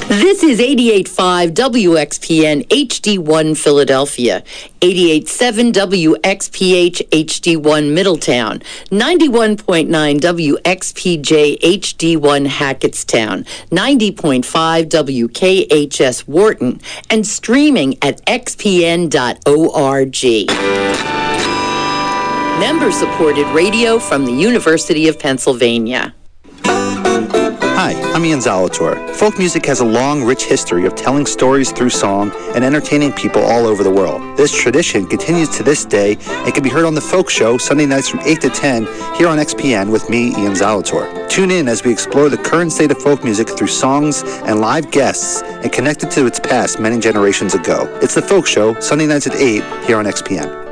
This is 88.5 WXPN HD1 Philadelphia, 88.7 WXPH HD1 Middletown, 91.9 WXPJ HD1 Hackettstown, 90.5 WKHS Wharton, and streaming at xpn.org. Member-supported radio from the University of Pennsylvania. Hi, I'm Ian Zalator. Folk music has a long, rich history of telling stories through song and entertaining people all over the world. This tradition continues to this day and can be heard on The Folk Show Sunday nights from 8 to 10 here on XPN with me, Ian Zalator. Tune in as we explore the current state of folk music through songs and live guests and connect it to its past many generations ago. It's The Folk Show Sunday nights at 8 here on XPN.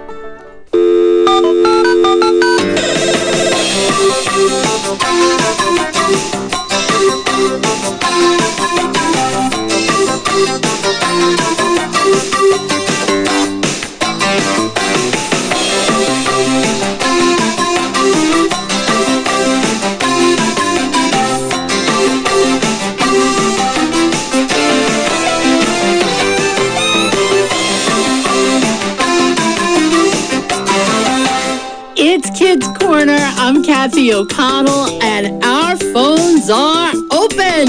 It's Kids Corner. I'm Kathy O Connell, and our phones are open.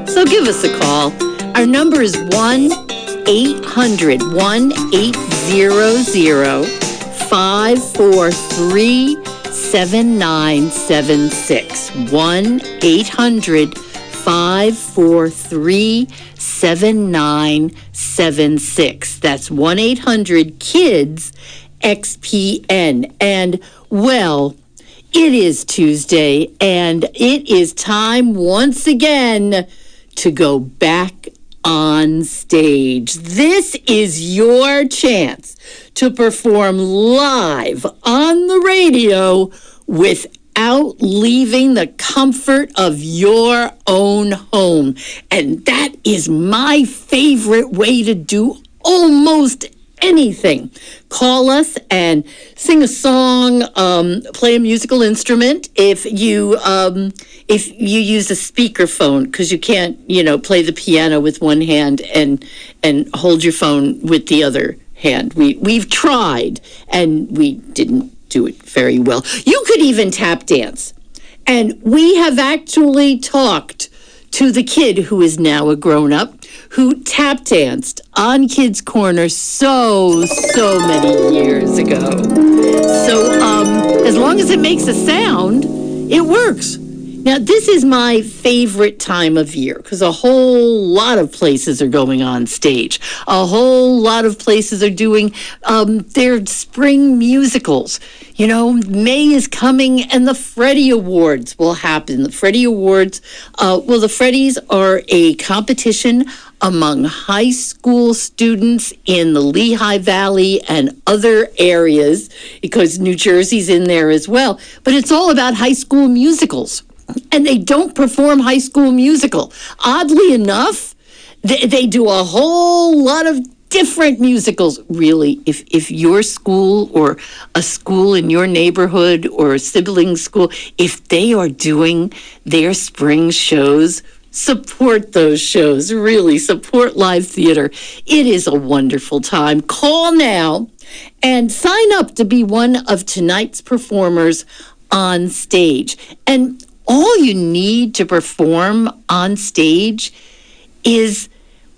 So give us a call. Our number is 1-800-1800-543-7976. 1-800-543-7976. That's 1-800-KIDS XPN. And, well, it is Tuesday, and it is time once again to go back on stage. This is your chance to perform live on the radio without leaving the comfort of your own home. And that is my favorite way to do almost anything. Call us and sing a song, play a musical instrument. If you use a speakerphone, because you can't, play the piano with one hand and hold your phone with the other hand. We've tried, and we didn't do it very well. You could even tap dance. And we have actually talked to the kid who is now a grown-up, who tap danced on Kids Corner so many years ago. So as long as it makes a sound, it works. Now, this is my favorite time of year because a whole lot of places are going on stage. A whole lot of places are doing their spring musicals. May is coming and the Freddie Awards will happen. The Freddie Awards, the Freddies are a competition among high school students in the Lehigh Valley and other areas, because New Jersey's in there as well. But it's all about high school musicals. And they don't perform High School Musical. Oddly enough, they do a whole lot of different musicals. Really, if your school or a school in your neighborhood or a sibling school, if they are doing their spring shows, support those shows. Really, support live theater. It is a wonderful time. Call now and sign up to be one of tonight's performers on stage. And all you need to perform on stage is,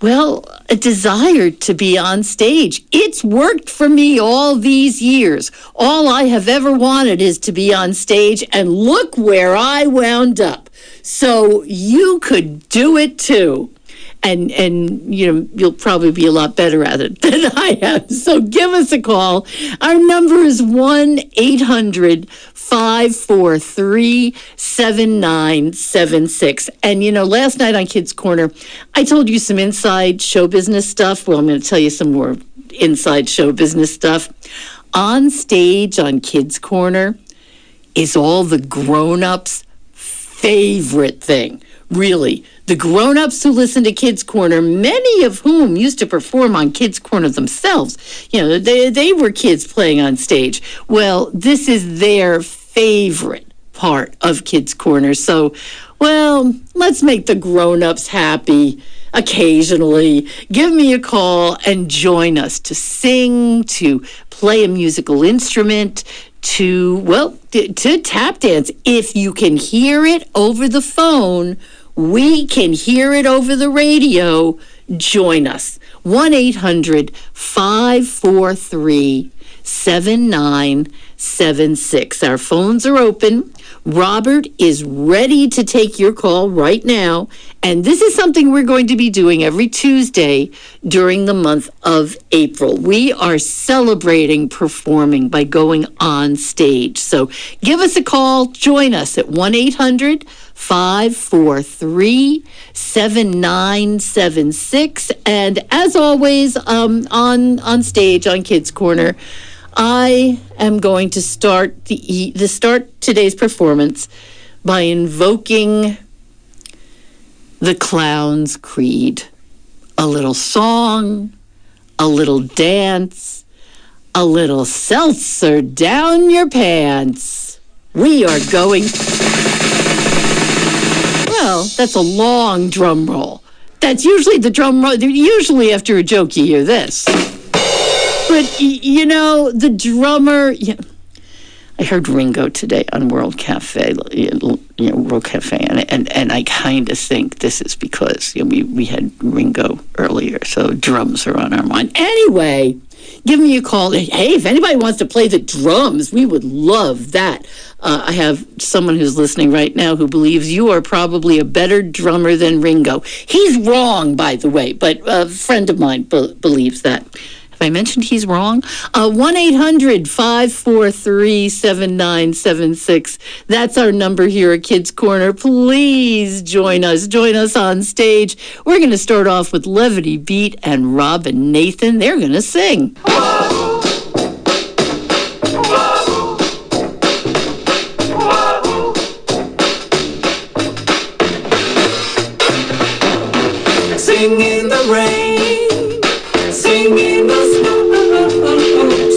a desire to be on stage. It's worked for me all these years. All I have ever wanted is to be on stage, and look where I wound up. So you could do it too. And you'll probably be a lot better at it than I am. So give us a call. Our number is 1-800-543-7976. And, last night on Kids Corner, I told you some inside show business stuff. Well, I'm going to tell you some more inside show business stuff. On stage on Kids Corner is all the grown-ups' favorite thing. Really, the grown-ups who listen to Kids Corner, many of whom used to perform on Kids Corner themselves. They were kids playing on stage. Well, this is their favorite part of Kids Corner. So Well, let's make the grown-ups happy occasionally. Give me a call and join us to sing, to play a musical instrument, to tap dance. If you can hear it over the phone, we can hear it over the radio. Join us. 1-800-543-7976. Our phones are open. Robert is ready to take your call right now. And this is something we're going to be doing every Tuesday during the month of April. We are celebrating performing by going on stage. So give us a call. Join us at 1-800-543-7976. And as always, on stage on Kids Corner, I am going to start today's performance by invoking the Clown's Creed. A little song, a little dance, a little seltzer down your pants. We are going... Well, that's a long drum roll. That's usually the drum roll. Usually after a joke you hear this. But, the drummer... I heard Ringo today on World Cafe, World Cafe, and I kind of think this is because we had Ringo earlier, so drums are on our mind. Anyway, give me a call. Hey, if anybody wants to play the drums, we would love that. I have someone who's listening right now who believes you are probably a better drummer than Ringo. He's wrong, by the way, but a friend of mine believes that. I mentioned he's wrong. 1-800-543-7976. That's our number here at Kids Corner. Please join us. Join us on stage. We're going to start off with Levity Beat and Rob and Nathan. They're going to sing. Whoa. Whoa. Whoa. Sing in the rain. Sing in the snow.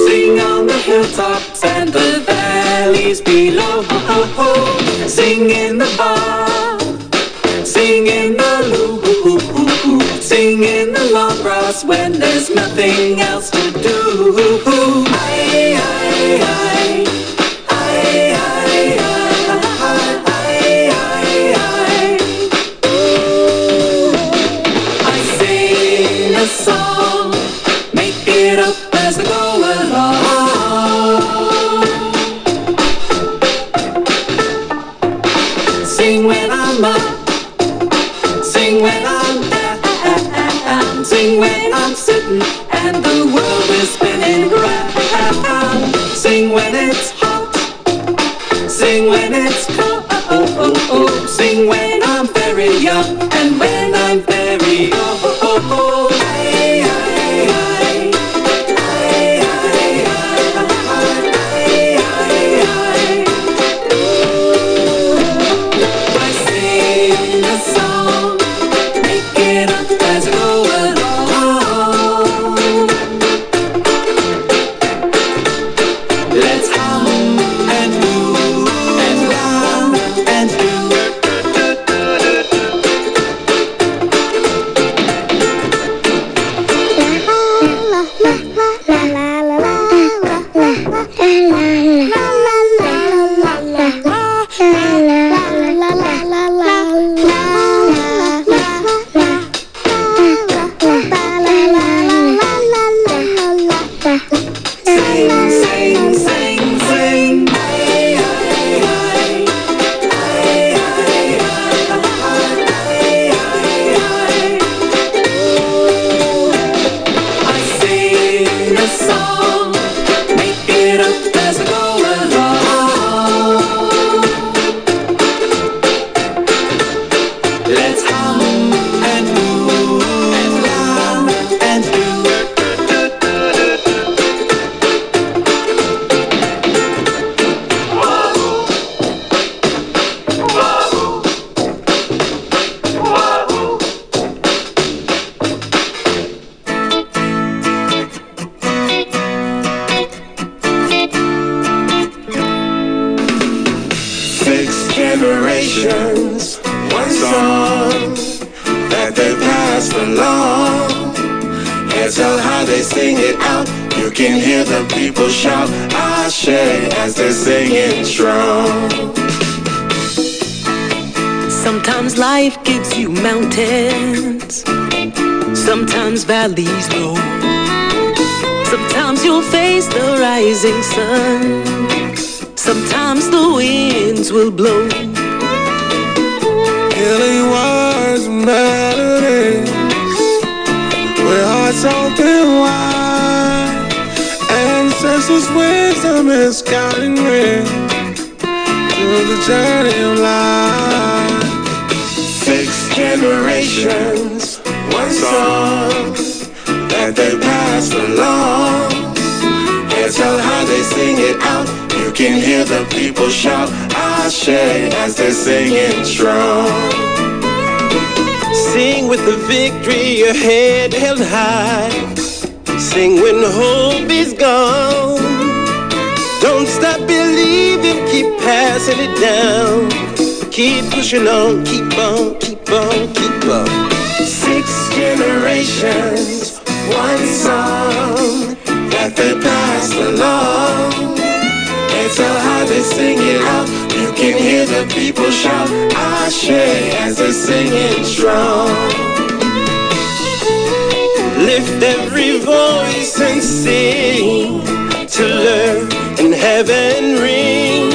Sing on the hilltops and the valleys below. Sing in the bar. Sing in the loop. Sing in the long grass when there's nothing else to do. Aye, aye, aye. Aye, aye, aye. Aye, aye, aye. I sing a song, make it up as I go along. Sing when I'm up, sing when I'm down, sing when I'm sitting and the world is spinning round. Sing when it's hot, sing when it's cold. Sing when I'm very young and when I'm very old. Aye, aye, aye. Aye, aye, aye. Aye, aye, aye. I sing a song, make it up as I go along. Let's hum and move and laugh and do. they passed along. Can't tell how they sing it out. You can hear the people shout Ashe as they're singing strong. Sometimes life gives you mountains, sometimes valleys low. Sometimes you'll face the rising sun, sometimes the winds will blow. Healing words and melodies, with hearts open wide. Ancestors' wisdom is guiding me through the journey of life. 6 generations, one song that they passed along. Can't tell how they sing it out. You can hear the people shout Ashe as they're singing strong. Sing with the victory, your head held high. Sing when hope is gone. Don't stop believing, keep passing it down. Keep pushing on, keep on, keep on, keep on. 6 generations, one song that they passed along. Can't tell how they sing it out. You can hear the people shout Ashe as they're singing strong. Lift every voice and sing till earth and heaven ring.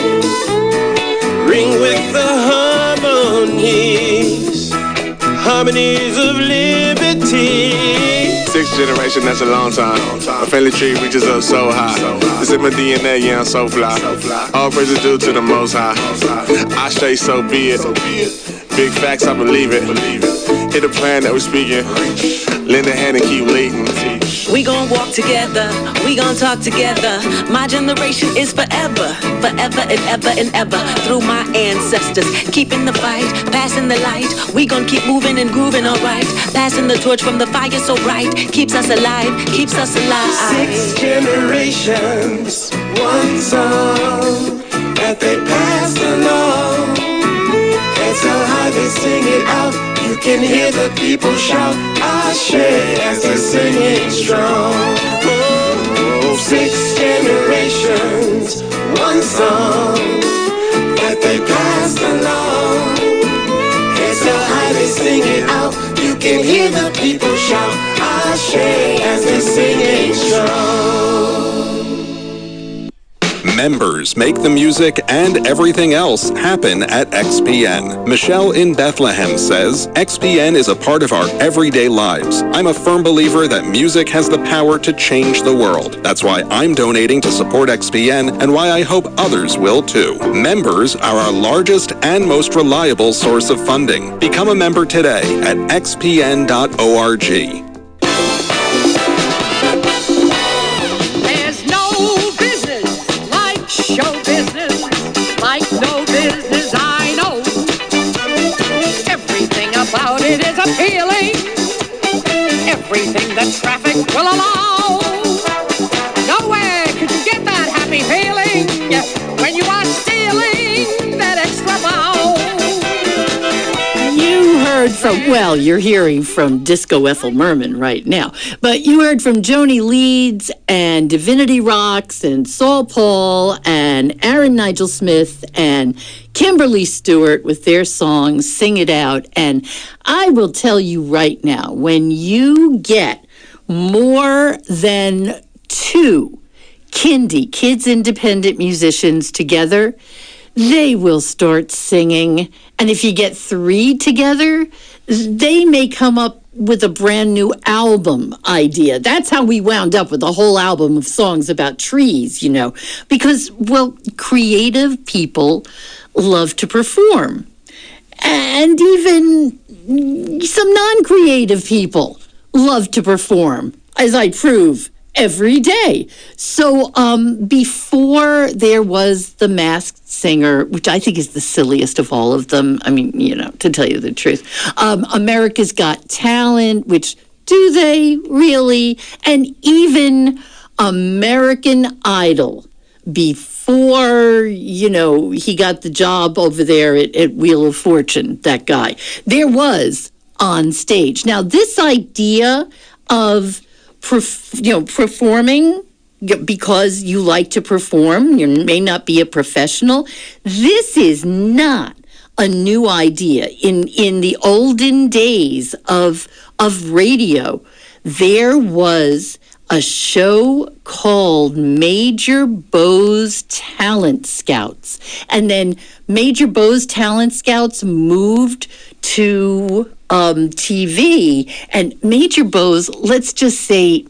Ring with the harmonies, harmonies of liberty. 6th generation, that's a long time. My family tree reaches up so high. It's in my DNA, yeah, I'm so fly. All praise is due to the Most High. I say so be it. Big facts, I believe it. Hit the plan that we're speaking. Lend a hand and keep leading. We gon' walk together, we gon' talk together. My generation is forever, forever and ever and ever. Through my ancestors, keeping the fight, passing the light. We gon' keep moving and grooving, alright. Passing the torch from the fire so bright. Keeps us alive, keeps us alive. 6 generations, one song that they passed along. Can't tell how they sing it out. You can hear the people shout Ashe as they're singing strong. 6 generations, one song that they passed along. Can't tell how they sing it out. You can hear the people shout Ashe as they're singing strong. Members make the music and everything else happen at XPN. Michelle in Bethlehem says, XPN is a part of our everyday lives. I'm a firm believer that music has the power to change the world. That's why I'm donating to support XPN and why I hope others will too. Members are our largest and most reliable source of funding. Become a member today at xpn.org. Show business like no business I know. Everything about it is appealing. Everything that traffic will allow. Nowhere could you get that happy feeling when you are stealing that extra bow. You heard from, well, you're hearing from Disco Ethel Merman right now, but you heard from Joni Leeds and Divinity Rocks and Saul Paul and Aaron Nigel Smith and Kimberly Stewart with their song Sing It Out. And I will tell you right now, when you get more than 2 kids independent musicians together, they will start singing. And if you get 3 together, they may come up with a brand new album idea. That's how we wound up with a whole album of songs about trees, because, well, creative people love to perform. And even some non-creative people love to perform, as I prove every day. So before there was The Masked Singer, which I think is the silliest of all of them. I mean, to tell you the truth. America's Got Talent, which do they really? And even American Idol, before, he got the job over there at Wheel of Fortune, that guy. There was on stage. Now, this idea of performing because you like to perform, you may not be a professional. This is not a new idea. In the olden days of radio, there was a show called Major Beau's Talent Scouts. And then Major Beau's Talent Scouts moved to TV. And Major Beau's, let's just say,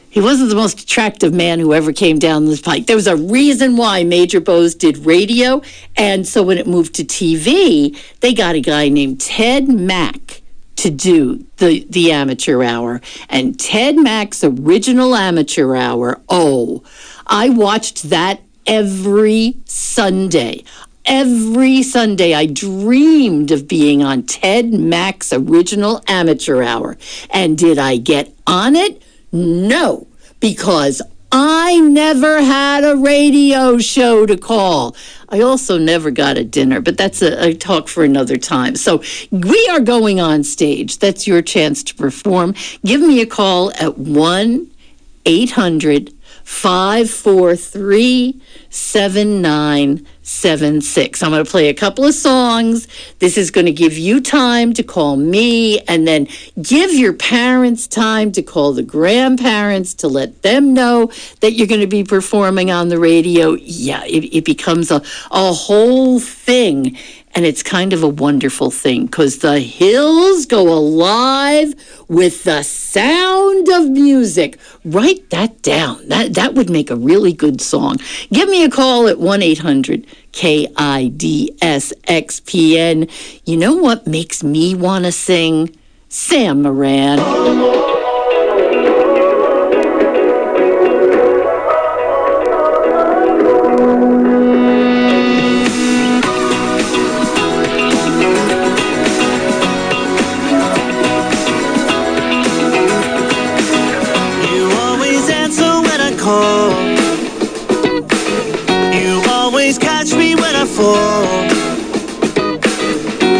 he wasn't the most attractive man who ever came down this pike. There was a reason why Major Beau's did radio. And so when it moved to TV, they got a guy named Ted Mack to do the amateur hour. And Ted Mack's original amateur hour, I watched that every Sunday. Every Sunday, I dreamed of being on Ted Mack's original amateur hour. And did I get on it? No, because I never had a radio show to call. I also never got a dinner, but that's a talk for another time. So we are going on stage. That's your chance to perform. Give me a call at 1-800-543-7976. I'm going to play a couple of songs. This is going to give you time to call me, and then give your parents time to call the grandparents to let them know that you're going to be performing on the radio. Yeah, it becomes a whole thing. And it's kind of a wonderful thing because the hills go alive with the sound of music. Write that down. That would make a really good song. Give me a call at 1-800-KIDS-XPN. You know what makes me want to sing? Sam Moran.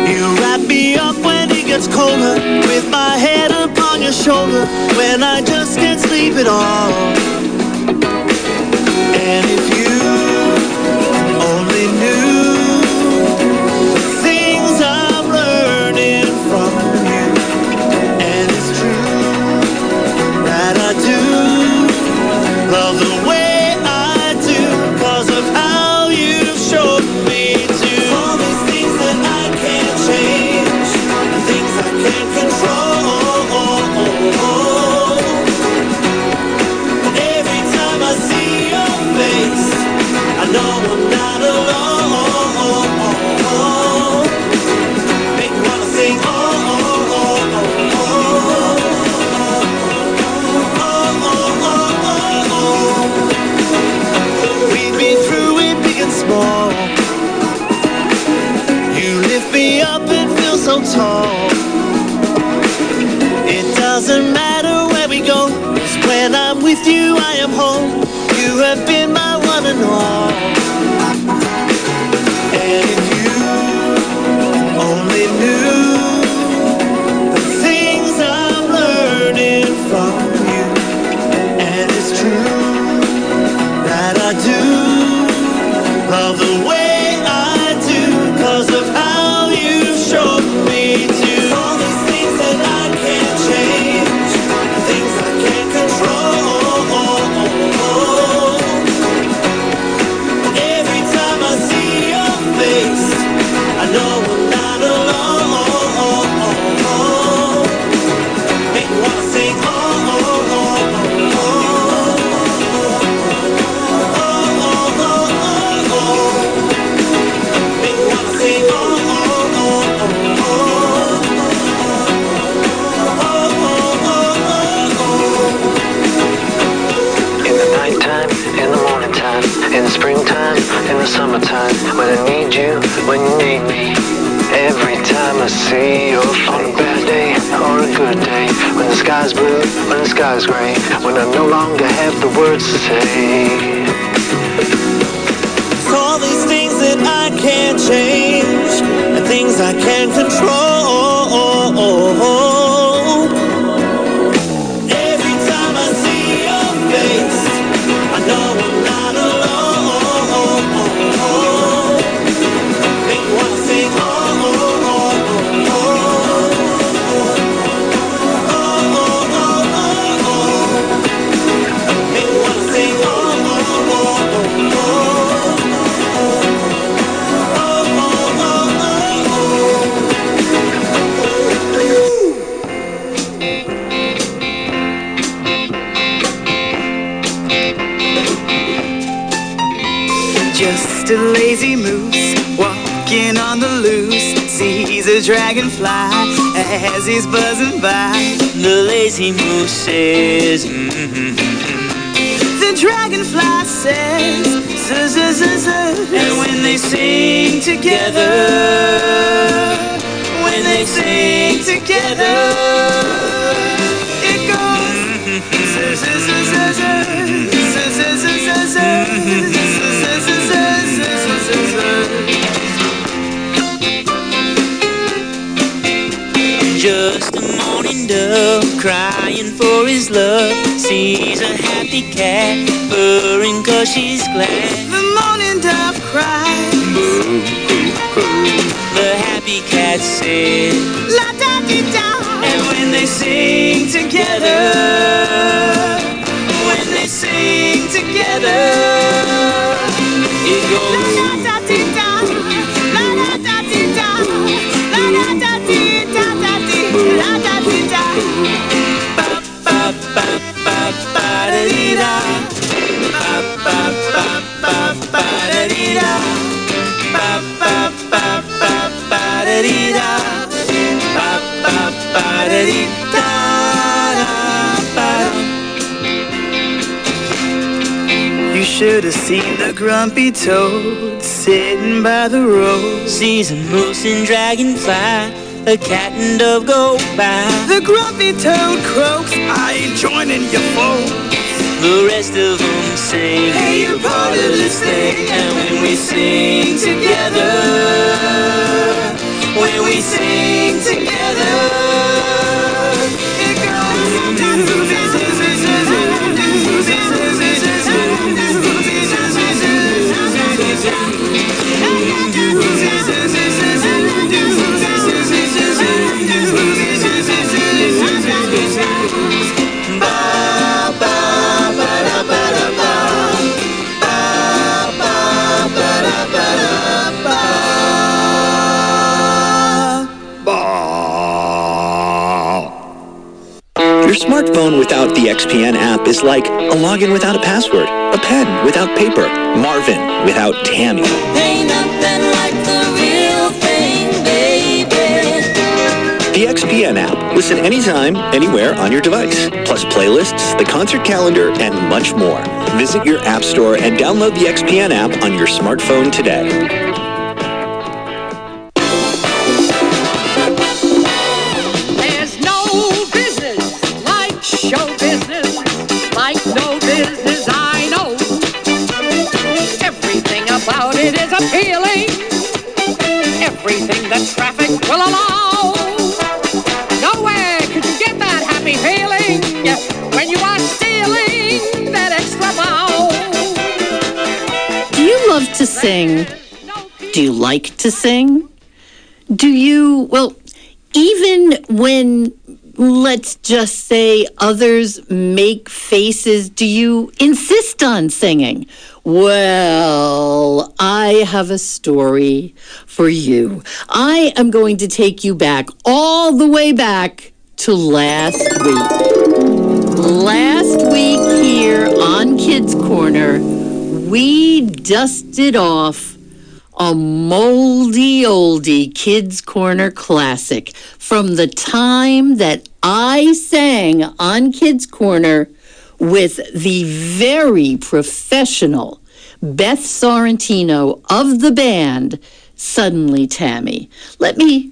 You wrap me up when it gets colder, with my head upon your shoulder, when I just can't sleep at all. And if you only knew the things I'm learning from you, and it's true that I do love the way I do, 'cause of how you've shown me. So tall, it doesn't matter where we go, 'cause when I'm with you I am home. You have been my one and all. And if you only knew the things I'm learning from you, and it's true that I do love the way I do, 'cause of how you've shown me to. All these things that I can't change, things I can't control. Every time I see your face, I know I'm not alone. Make me wanna sing, Make me wanna sing, in the springtime, in the summertime, when I need you, when you need me. Every time I see your face, on a bad day or a good day, when the sky's blue, when the sky's gray, when I no longer have the words to say. It's all these things that I can't change, and things I can't control. a lazy moose walking on the loose, sees a dragonfly as he's buzzing by. The lazy moose says, The dragonfly says, and when they sing together, when they sing together, it goes. Just a mourning dove crying for his love, sees a happy cat purring 'cause she's glad. The mourning dove cries, the happy cat says, la da dee da. And when they sing together, when they sing together, it goes. La da dee da, la da dee da, la da dee da da dee, la da dee da. Ba ba ba ba ba da dee da, ba ba ba ba ba da dee da, ba ba ba ba ba da dee da, ba ba ba da dee da da ba. You should have seen the grumpy toad sitting by the road. Sees a moose and dragonfly, a cat and dove go by. The grumpy toad croaks, I ain't joining your folks. The rest of them sing, hey, you're part of this thing. And when we sing together, when we sing together, it goes. Your smartphone without the XPN app is like a login without a password, a pen without paper, Marvin without Tammy. Ain't nothing like the real thing, baby. The XPN app. Listen anytime, anywhere on your device. Plus playlists, the concert calendar, and much more. Visit your app store and download the XPN app on your smartphone today. Show business like no business I know. Everything about it is appealing. Everything that traffic will allow. Nowhere could you get that happy feeling when you are stealing that extra bow. Do you love to sing? Do you like to sing? Do you, well, even when, let's just say, others make faces, do you insist on singing? Well, I have a story for you. I am going to take you back, all the way back to last week. Last week here on Kids Corner, we dusted off a moldy oldie Kids Corner classic from the time that I sang on Kids Corner with the very professional Beth Sorrentino of the band Suddenly Tammy. Let me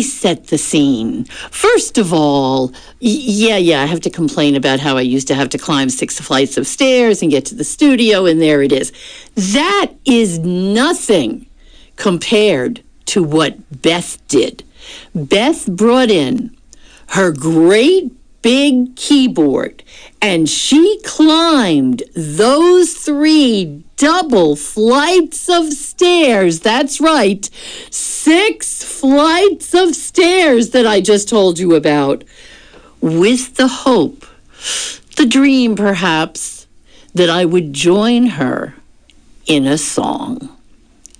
set the scene. First of all, I have to complain about how I used to have to climb 6 flights of stairs and get to the studio, and there it is. That is nothing compared to what Beth did. Beth brought in her great big keyboard, and she climbed those 3 double flights of stairs. That's right, 6 flights of stairs that I just told you about, with the hope, the dream perhaps, that I would join her in a song.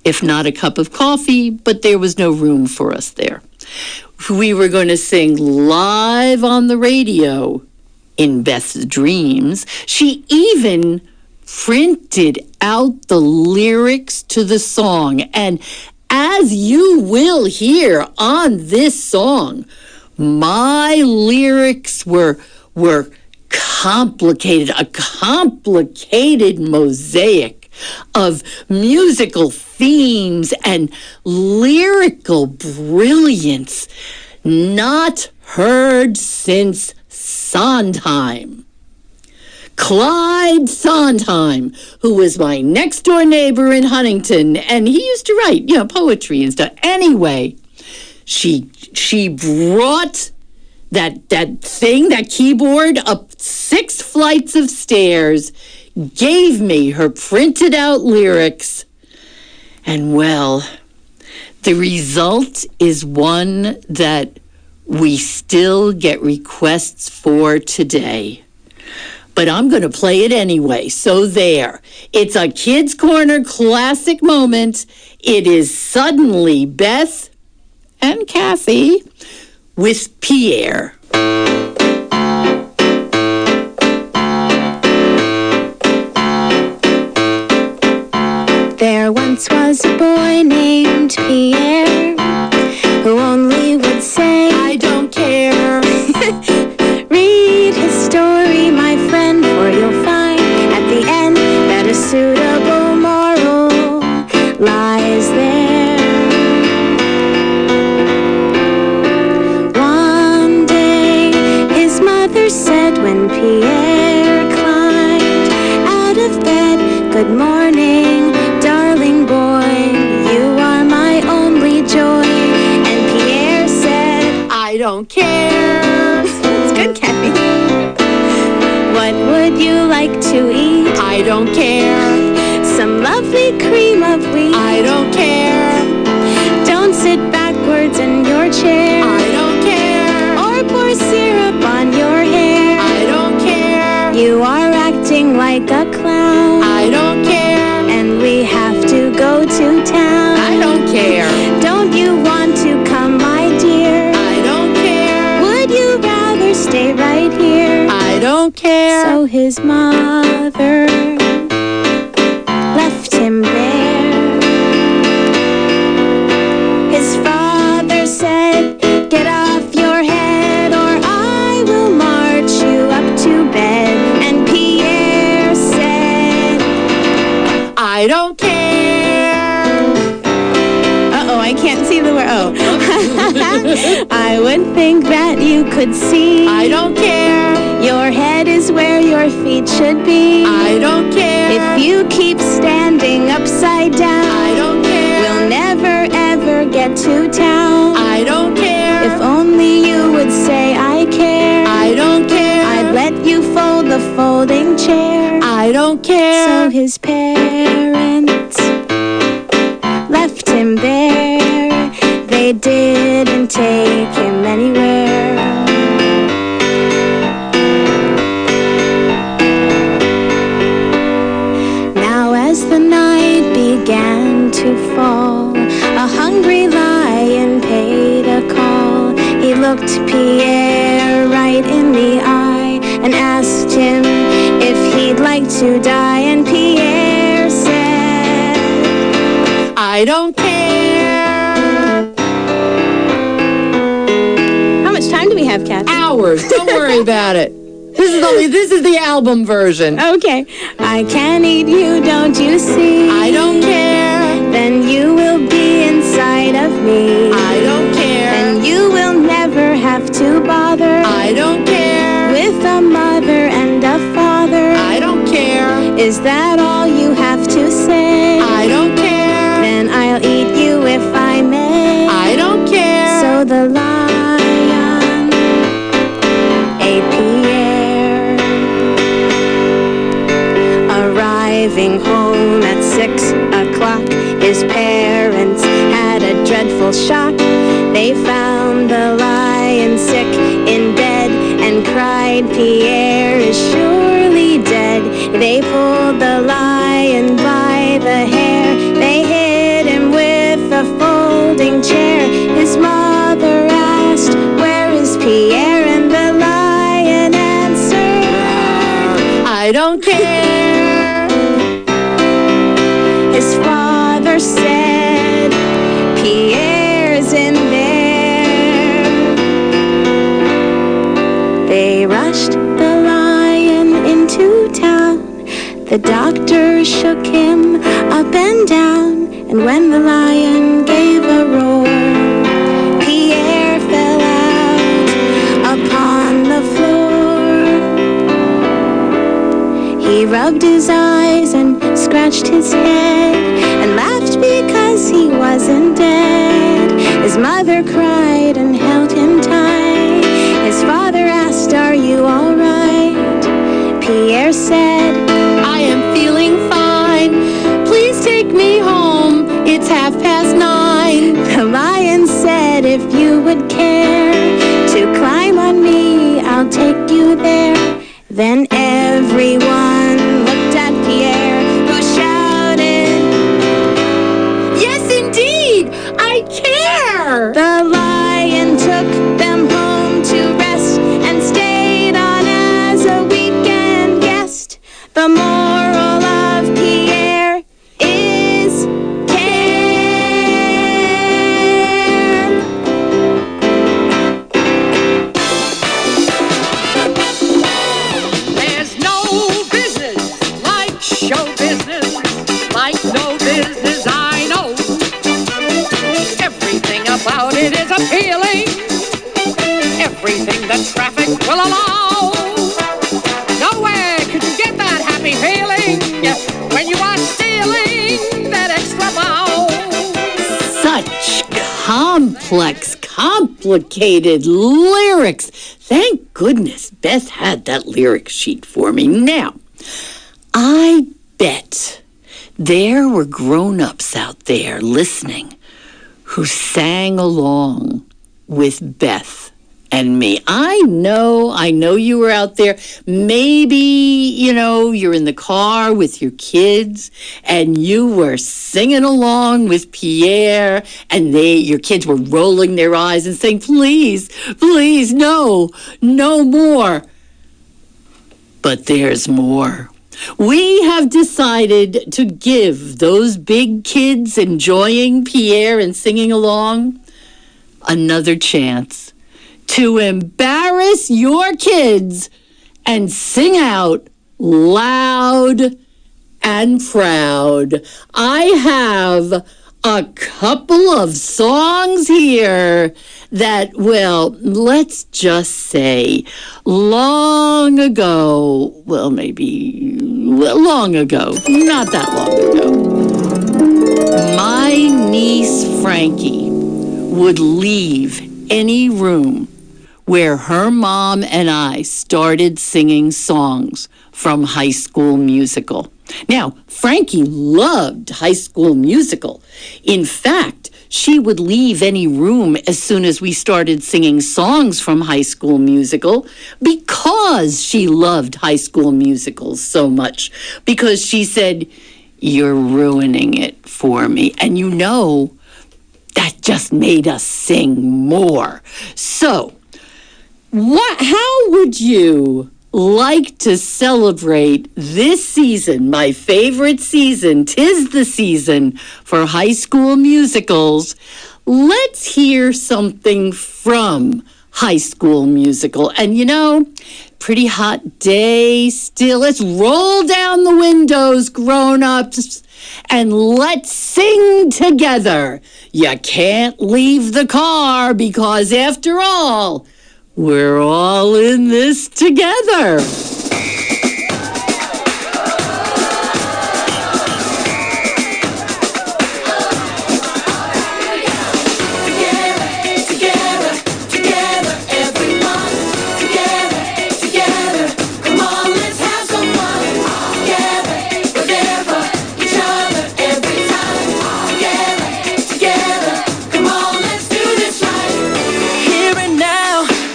If not a cup of coffee, but there was no room for us there. We were going to sing live on the radio in Beth's dreams. She even printed out the lyrics to the song. And as you will hear on this song, my lyrics were complicated, a complicated mosaic of musical themes and lyrical brilliance not heard since Sondheim. Clyde Sondheim, who was my next door neighbor in Huntington, and he used to write, poetry and stuff. Anyway, she brought that keyboard up 6 flights of stairs, gave me her printed out lyrics, and well, the result is one that we still get requests for today. But I'm going to play it anyway, so there. It's a Kids Corner classic moment. It is Suddenly Beth and Kathy with Pierre. There once was a boy named Pierre who only would say, I don't care. Read his story, my friend, for you'll find at the end that a suitable moral lies there. One day his mother said when Pierre climbed out of bed, good morning, darling boy, you are my only joy. And Pierre said, I don't care. That's good, Kathy. What would you like to eat? I don't care. Some lovely cream of wheat. I don't care. Don't sit backwards in your chair. I don't care. Or pour syrup on your hair. I don't care. You are acting like a clown. I don't care. And we have to go to town. I don't care. Don't you want to come, my dear? I don't care. Would you rather stay right here? I don't care. So his mother left him there. His father said, get off your head or I will march you up to bed. And Pierre said, I don't care. Uh-oh, I can't see the word. Oh. I would think that you could see. I don't care. Your head is where your feet should be. I don't care. If you keep standing upside down, I don't care. we'll never ever get to town. I don't care. If only you would say I care. I don't care. I'd let you fold the folding chair. I don't care. So his parents left him there. They didn't take him anywhere. Now as the night began to fall, a hungry lion paid a call. He looked Pierre right in the eye and asked him if he'd like to die. And Pierre said, I don't care. how much time do we have, Kathy? Hours. Don't worry about it. This is the album version. Okay. I can eat you, don't you see? I don't care. Then you will be inside of me. I don't care. And you will never have to bother. I don't care. With a mother and a father. I don't care. Is that all you have to say? I don't care. Then I'll eat you if I may. I don't care. So the lion ate Pierre. Arriving home at 6 o'clock, his parents had a dreadful shock. They found the lion sick in bed and cried, Pierre is surely dead. They pulled the lion by the hair. They hit him with a folding chair. His mother asked, where is Pierre? And the lion answered, I don't care. They rushed the lion into town. The doctor shook him up and down, and when the lion gave a roar, Pierre fell out upon the floor. He rubbed his eyes and scratched his head and laughed because he wasn't dead. His mother cried and held him tight. His father asked, "Are you all right?" Pierre said, I am feeling fine. Please take me home. It's 9:30. The lion said, "If you would care to climb on me, I'll take you there." Then everyone looked at Pierre, who shouted, Yes, indeed, I care. The lion took them home to rest and stayed on as a weekend guest. The moral of Pierre is care. There's no business like show business, like no business I know. Everything about it is appealing, everything that traffic will allow. Nowhere could you get that happy feeling when you are stealing that extra bow. Such complex, complicated lyrics. Thank goodness Beth had that lyric sheet for me. Now, I bet there were grown-ups out there listening who sang along with Beth and me. I know you were out there. Maybe, you're in the car with your kids and you were singing along with Pierre and your kids were rolling their eyes and saying, please, please, no more. But there's more. We have decided to give those big kids enjoying Pierre and singing along another chance to embarrass your kids and sing out loud and proud. I have a couple of songs here that, well, let's just say long ago, not that long ago, my niece Frankie would leave any room where her mom and I started singing songs from High School Musical. Now, Frankie loved High School Musical. In fact, she would leave any room as soon as we started singing songs from High School Musical because she loved High School Musicals so much. Because she said, "You're ruining it for me." And that just made us sing more. So, how would you like to celebrate this season, my favorite season? 'Tis the season for High School Musicals. Let's hear something from High School Musical. And pretty hot day still. Let's roll down the windows, grown-ups, and let's sing together. You can't leave the car because, after all, we're all in this together.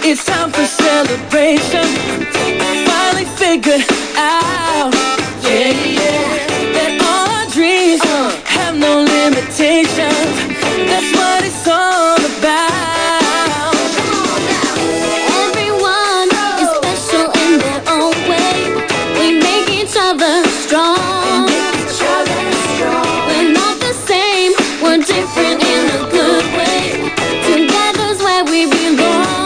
It's time for celebration. Finally figured out, that all our dreams have no limitations. That's what it's all about. Everyone is special in their own way. We make each other strong. We're not the same, we're different in a good way. Together's where we belong.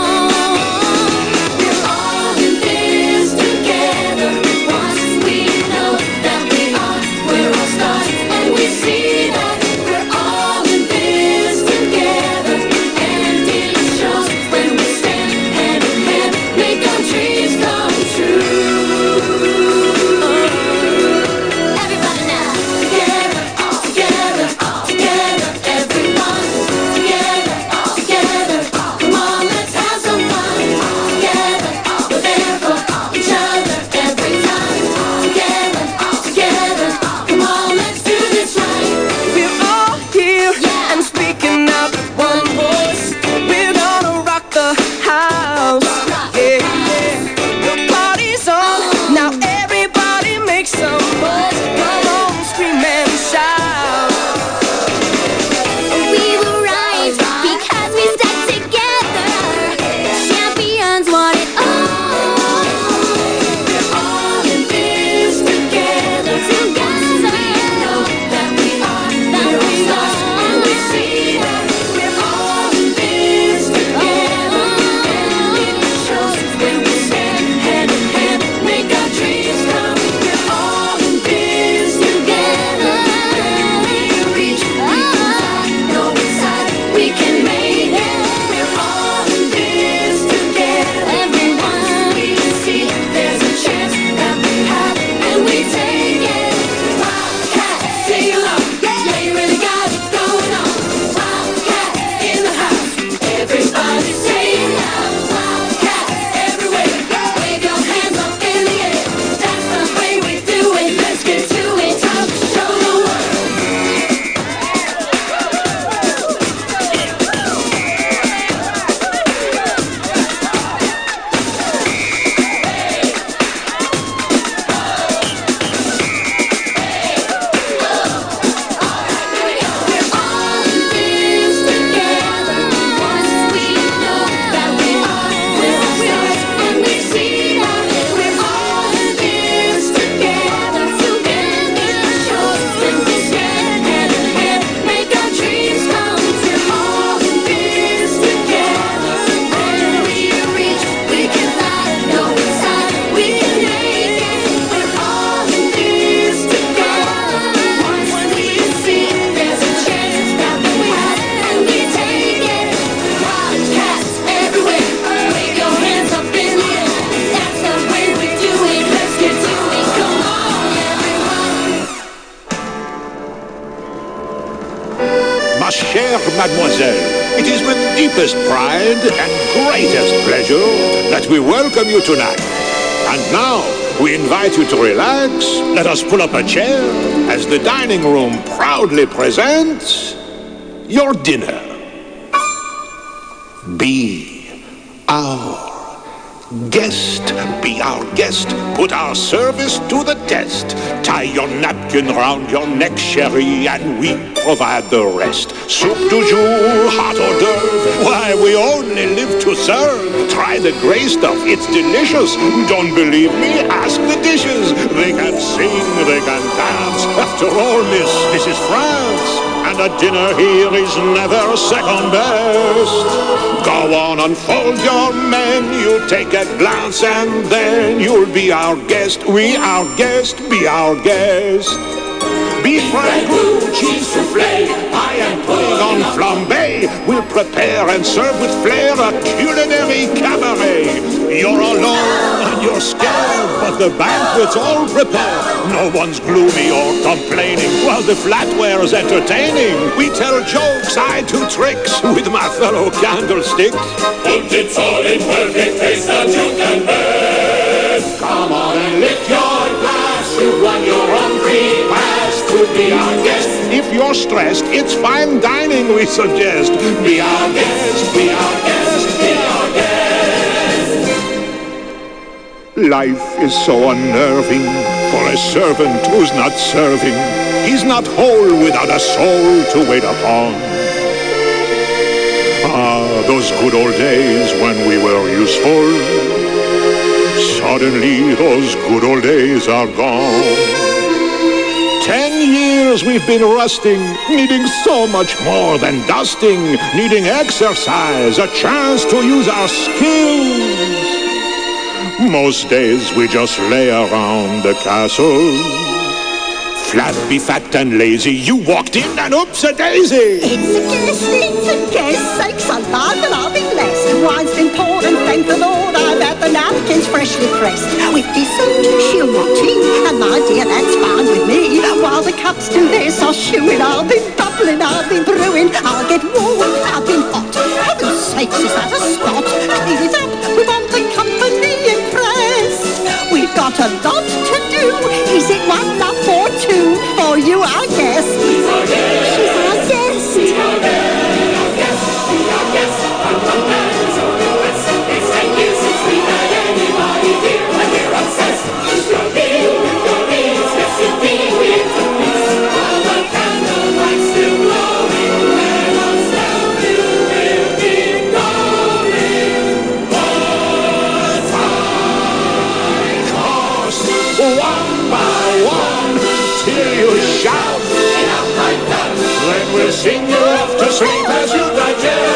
mademoiselle, it is with deepest pride and greatest pleasure that we welcome you tonight. And now, we invite you to relax. Let us pull up a chair as the dining room proudly presents your dinner. Be our guest, be our guest, put our service to the test. Tie your napkin round your neck, chérie, and we provide the rest. Soup du jour, hot hors d'oeuvre, why, we only live to serve. Try the gray stuff, it's delicious. Don't believe me? Ask the dishes. They can sing, they can dance. After all, miss, this is France, and a dinner here is never second best. Go on, unfold your menu, take a glance, and then you'll be our guest. We our guest, be our guest. Beef ragout, cheese soufflé, pie and pudding on flambé. We'll prepare and serve with flair a culinary cabaret. You're alone and you're scared, but the banquet's all prepared. No one's gloomy or complaining while the flatware's entertaining. We tell jokes, I do tricks with my fellow candlesticks. Put it all in perfect taste that you can bear. Come on and lift your glass. You've won your own free pass to be our guest. If you're stressed, it's fine dining we suggest. Be our guest, be our guest, be our guest. Life is so unnerving for a servant who's not serving. He's not whole without a soul to wait upon. Ah, those good old days when we were useful. Suddenly those good old days are gone. 10 years we've been rusting, needing so much more than dusting, needing exercise, a chance to use our skills. Most days we just lay around the castle. Flabby, fat and lazy, you walked in and oops-a-daisy. It's a guest, sakes alive and I'll be blessed. Wine's been poured and thank the Lord I've had the napkins freshly pressed. With dessert, she'll want tea, and my dear, that's fine with me. While the cups do this, I'll chew it, I'll be bubbling, I'll be brewing, I'll get warm, I'll be hot. Heaven's sakes, is that a spot? Clean it up, we want the company impressed. We've got a lot to do, is it one love or two? For you, our guest. She's our guest. She's our guest. Be our guest. Be our guest. From the lands of the west. It's 10 years since we had anybody here, and we're obsessed. With your meal, with your meals, yes indeed we intermix. While the candlelight's still glowing, let us tell you we'll be going. One by course, one by one, till you shout. Then we'll sing you off to sleep as you digest.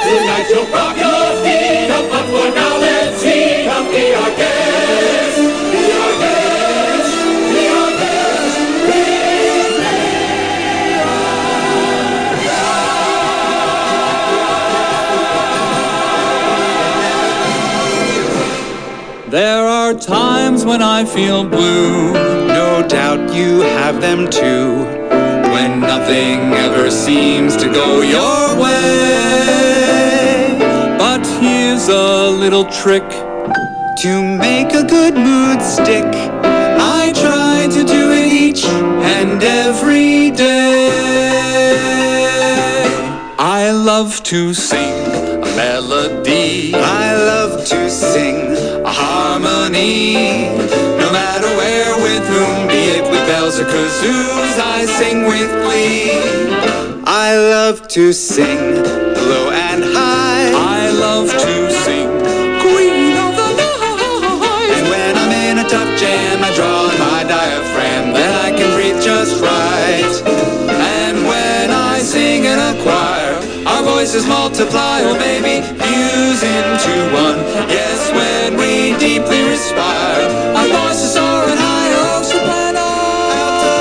Tonight you'll prop your feet up, but for now let's eat up. Be our guest. Be our guest. Be our guest. There are times when I feel blue. No doubt you have them too. When nothing ever seems to go your way. But here's a little trick to make a good mood stick. I try to do it each and every day. I love to sing a melody. I love to sing a harmony. No matter where, with whom, be it with bells or kazoos, I sing with glee. I love to sing low and high. I love to sing Queen of the Night. And when I'm in a tough jam, I draw on my diaphragm, then I can breathe just right. And when I sing in a choir, our voices multiply, oh baby, fuse into one. Yes, when we deeply respire, our voices soar and high, oh soprano, alto.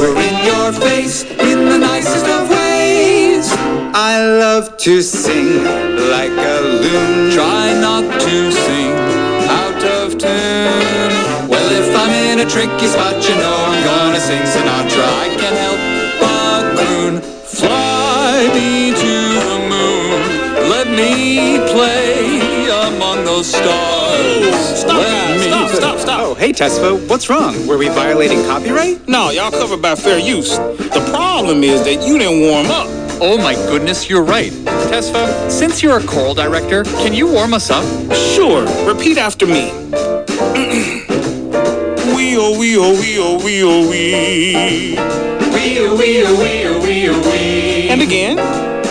We're in your face in the nicest of ways. I love to sing like a loon. Try not to sing out of tune. Well, if I'm in a tricky spot, you know I'm gonna sing Sinatra. I can't help but croon. me play among those stars. Stop. Oh, hey, Tesfa, what's wrong? Were we violating copyright? No, y'all covered by fair use. The problem is that you didn't warm up. Oh my goodness, you're right. Tesfa, since you're a choral director, can you warm us up? Sure, repeat after me. We oh we oh we oh we oh we. We oh we oh we oh we oh we. And again.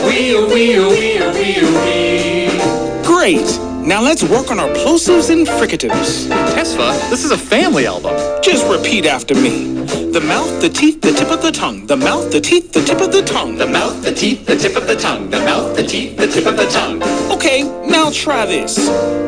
We oh we oh we oh we oh we. Great. Now let's work on our plosives and fricatives. Tesfa, this is a family album. Just repeat after me. The mouth, the teeth, the tip of the tongue. The mouth, the teeth, the tip of the tongue. The mouth, the teeth, the tip of the tongue. The mouth, the teeth, the tip of the tongue. Okay, now try this.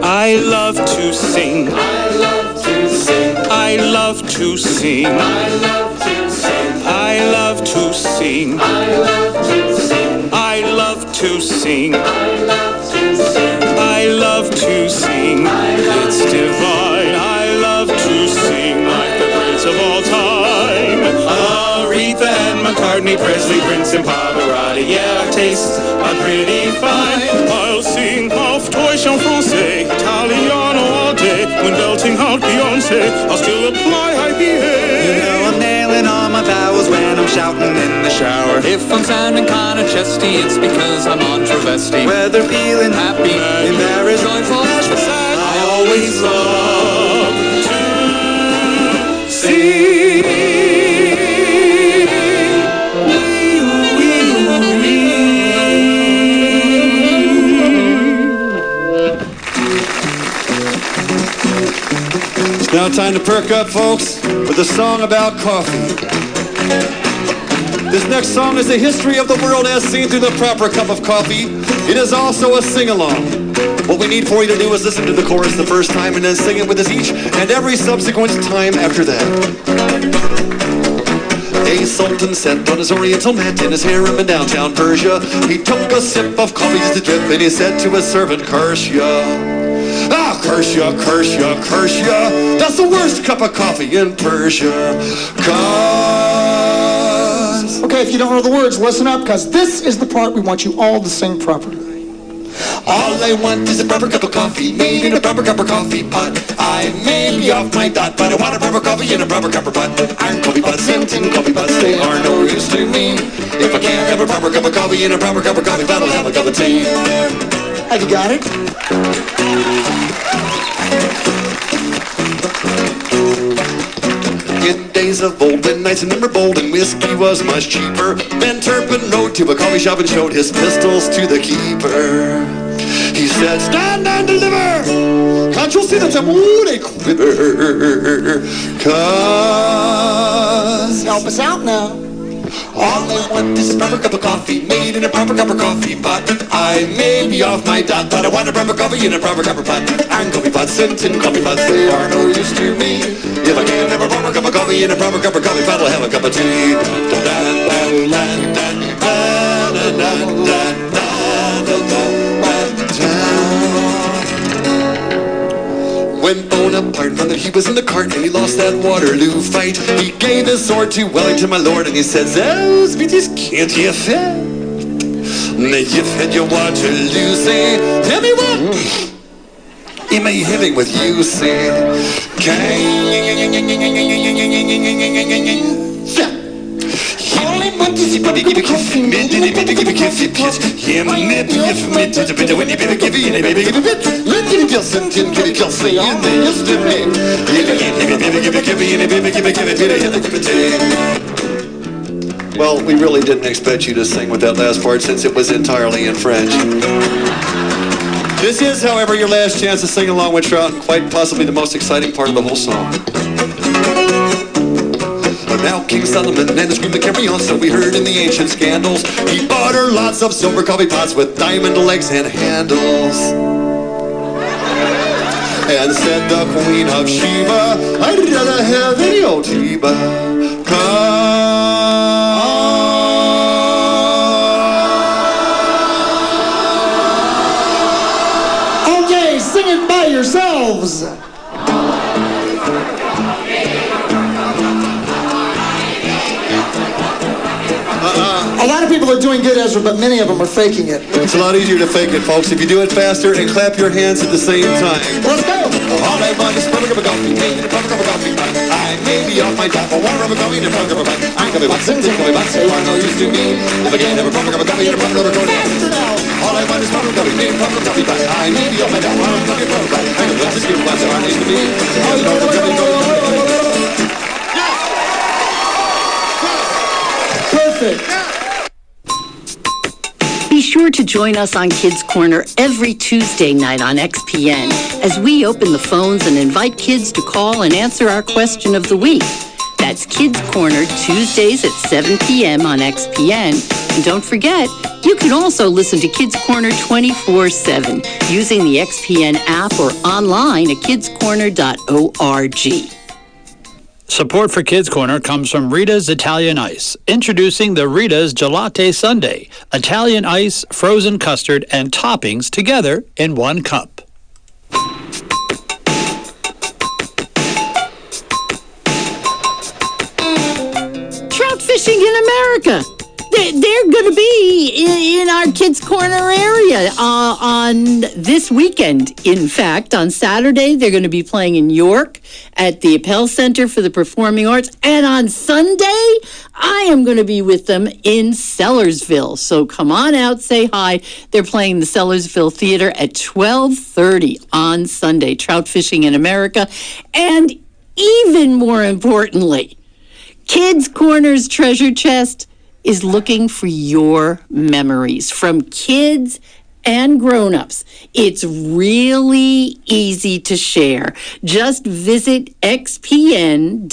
I love to sing. I love to sing. I love to sing. I love to sing. I love to sing. I love to sing. I love to sing. I love to sing. I love to sing. It's divine. I love to sing like the greats of all time. Aretha and McCartney, Presley, Prince and Pavarotti. Yeah, our tastes are pretty fine. I'll sing off toy chanfrancais, Italiano all day. When belting out Beyonce, I'll still apply IPA. You know I'm nailing all my vowels when I'm shouting in the shower. If I'm sounding kinda chesty, it's because I'm on travesty. Whether feeling Happy, embarrassed, joyful, bashful, sad, I always love to sing. It's now time to perk up, folks, with a song about coffee. This next song is the history of the world as seen through the proper cup of coffee. It is also a sing-along. What we need for you to do is listen to the chorus the first time and then sing it with us each and every subsequent time after that. A sultan sat on his oriental mat in his harem in downtown Persia. He took a sip of coffee just to drip and he said to his servant, "Curse ya. Ah, curse ya, curse ya, curse ya. That's the worst cup of coffee in Persia. Okay, if you don't know the words, listen up, because this is the part we want you all to sing properly. All I want is a proper cup of coffee made in a proper cup of coffee pot. I may be off my dot, but I want a proper coffee in a proper cup of pot. Iron coffee pots, tin coffee pots, they are no use to me. If I can't have a proper cup of coffee in a proper cup of coffee pot, I'll have a cup of tea. Have you got it? In days of old, when knights and men were bold and whiskey was much cheaper, Ben Turpin rode to a coffee shop and showed his pistols to the keeper. He said, "Stand and deliver! Can't you see that the moon they quiver? 'Cause help us out now. All I want is a proper cup of coffee made in a proper cup of coffee pot. I may be off my dot, but I want a proper coffee in a proper cup of pot. Iron coffee pots and tin coffee pots, they are no use to me. If I can't have a proper cup of coffee in a proper cup of coffee pot, I'll have a cup of tea." When Bonaparte found that he was in the cart and he lost that Waterloo fight, he gave his sword to Wellington, my lord, and he said, "Those bitches can't you fit? You've had your Waterloo, say, tell me what am I having with you, say? Well, we really didn't expect you to sing with that last part since it was entirely in French. This is, however, your last chance to sing along with Trout and quite possibly the most exciting part of the whole song. Now King Solomon and his queen to carry on, so we heard in the ancient scandals. He bought her lots of silver coffee pots with diamond legs and handles. And said the Queen of Sheba, "I'd rather have any old Sheba." Okay, sing it by yourselves. A lot of people are doing good, Ezra, but many of them are faking it. It's a lot easier to fake it, folks, if you do it faster and clap your hands at the same time. Let's go. All I want is punk of a coffee, a punk of a coffee. I may be off my top, a warm of a coffee, and a punk of a bun. I'm gonna be boxing, think of a box, you are no use to me. If I can't have a punk of a coffee, and a punk of a coffee. All I want is punk of a coffee, a punk of a coffee. I may be off my top, I'm talking about a bun. I'm gonna just give what's our name to me. Perfect. Be sure to join us on Kids Corner every Tuesday night on XPN as we open the phones and invite kids to call and answer our question of the week. That's Kids Corner Tuesdays at 7 p.m. on XPN. And don't forget, you can also listen to Kids Corner 24/7 using the XPN app or online at kidscorner.org. Support for Kids Corner comes from Rita's Italian Ice. Introducing the Rita's Gelate Sundae. Italian ice, frozen custard, and toppings together in one cup. Trout fishing in America. They're going to be in our Kids Corner area on this weekend. In fact, on Saturday, they're going to be playing in York at the Appel Center for the Performing Arts. And on Sunday, I am going to be with them in Sellersville. So come on out, say hi. They're playing the Sellersville Theater at 12:30 on Sunday. Trout fishing in America. And even more importantly, Kids Corner's treasure chest is looking for your memories from kids and grown-ups. It's really easy to share. Just visit xpn.org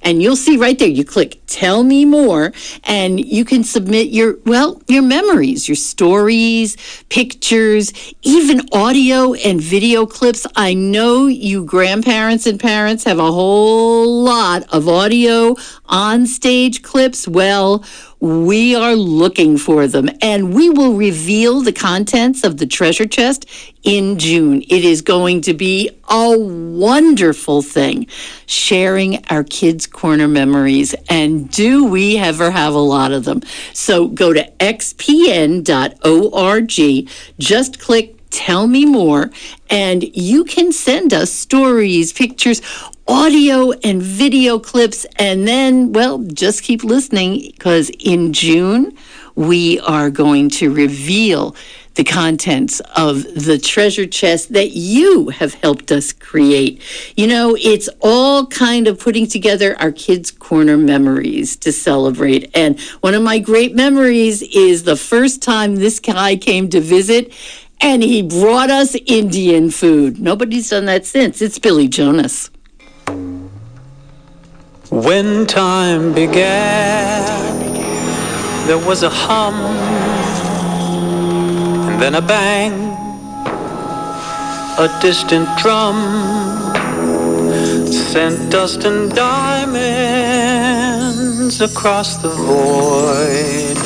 and you'll see right there, you click Tell Me More, and you can submit your memories, your stories, pictures, even audio and video clips. I know you grandparents and parents have a whole lot of audio on-stage clips. Well, we are looking for them, and we will reveal the contents of the treasure chest in June. It is going to be a wonderful thing, sharing our Kids Corner memories, and do we ever have a lot of them. So go to xpn.org, just click Tell Me More, and you can send us stories, pictures, audio and video clips, and then, well, just keep listening, because in June, we are going to reveal the contents of the treasure chest that you have helped us create. You know, it's all kind of putting together our Kids Corner memories to celebrate. And one of my great memories is the first time this guy came to visit, and he brought us Indian food. Nobody's done that since. It's Billy Jonas. When time began, there was a hum, and then a bang, a distant drum sent dust and diamonds across the void.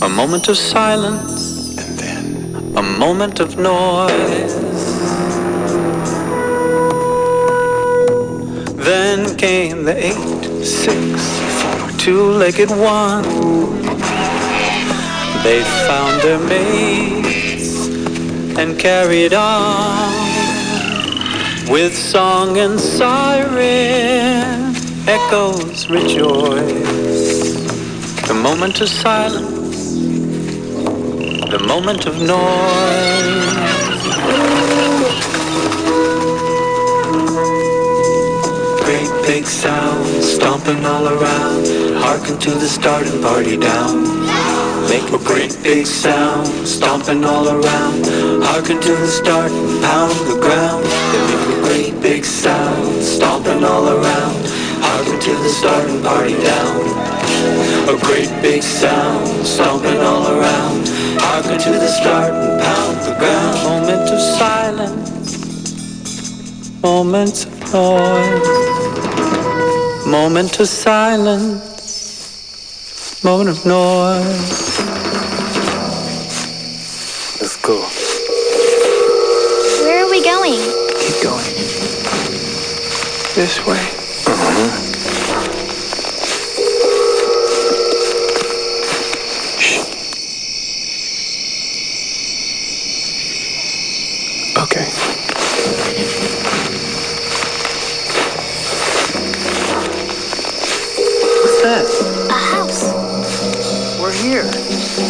A moment of silence, and then a moment of noise. Then came the 8, 6, 4, two-legged one. They found their mates and carried on with song and siren. Echoes rejoice. The moment of silence, the moment of noise. Big sound, stomping all around. Hearken to the starting party down. Make a great big sound, stomping all around. Hearken to the start and pound the ground. They make a great big sound, stomping all around. Hearken to the starting party down. A great big sound, stomping all around. Hearken to the start and pound the ground. Moment of silence, moments of noise. Moment of silence, moment of noise. Let's go. Where are we going? Keep going. This way. Okay. What's that? A house. We're here.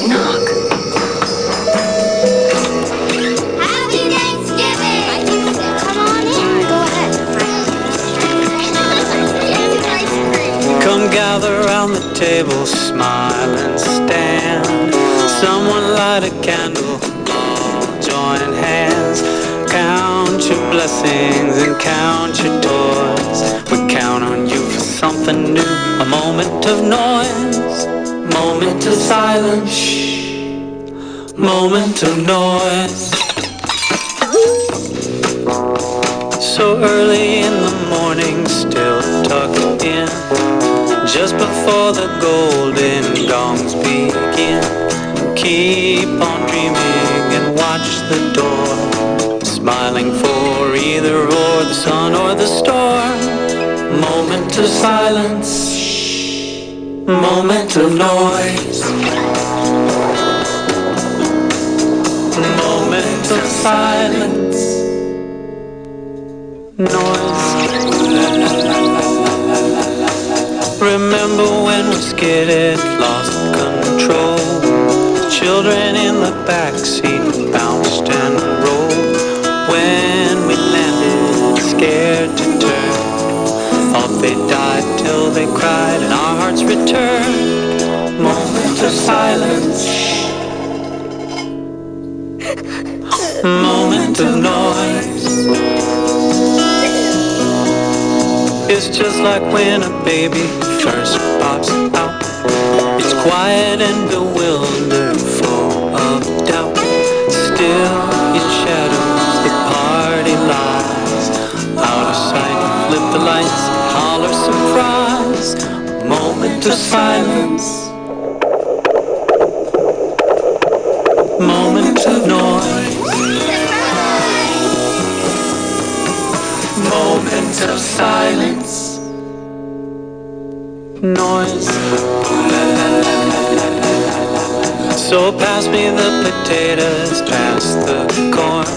Knock. Happy Thanksgiving! Come on in. Go ahead. Come gather round the table, smile and stand. Someone light a candle, all join hands. Count your blessings and count your toys. We count on you for something new. A moment of noise, moment of silence, moment of noise. So early in the morning, still tucked in, just before the golden gongs begin. Keep on dreaming and watch the door, smiling for either or the sun or the storm. Moment of silence, moment of noise, moment of silence, noise. Remember when we skidded, lost control? Children in the backseat bounced and rolled. When we landed, scared to turn, thought they died till they cried and our hearts returned. Moment of silence, moment of noise. It's just like when a baby first pops out. It's quiet and bewildered, full of doubt. Still in shadows the party lies. Out of sight, flip the lights, holler surprise. Moment of silence, moment of noise, moment of silence, noise. So pass me the potatoes, pass the corn.